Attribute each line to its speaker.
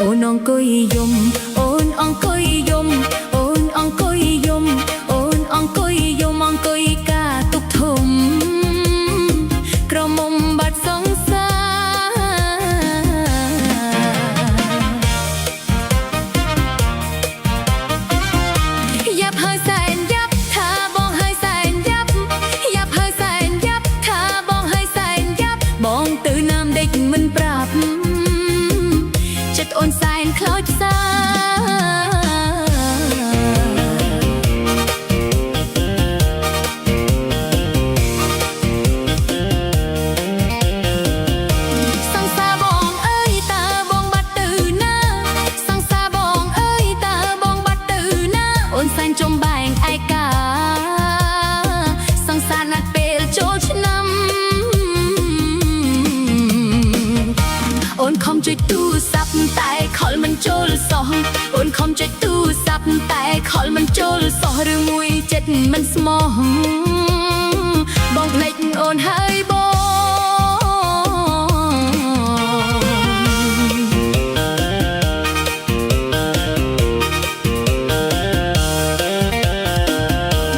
Speaker 1: Ônអង្គុយយំអូនអង្គុយយំអូនអង្គុយយំអូនអង្គុយយំអង្គុយការទុកធំក្រមុំបាត់សង្សារយ៉ាប់ហើយសែនយ៉ាប់ថាបងហើយសែនយ៉ាប់យ៉ាប់ហើយសែនយ៉ាប់ថាបងហើយសែនយ៉ាប់បងទៅណាមដេកមិនប្រាប់ចិត្តអូនសែនខ្លោចផ្សាសង្សារបងអើយតើបងបាត់ទៅណាសង្សារបងអើយតើបងបាត់ទៅណាអូនសែនចំបែងឯកាសង្សារណាត់ពេលចូលឆ្នាំអូនខំជួយទូរស័ព្ទតែខលមិនចូលសោះអូនខំជួយទូរស័ព្ទតែខលមិនចូលសោះឬមួយចិត្តមិនស្មោះបងភ្លេចអូនហើយ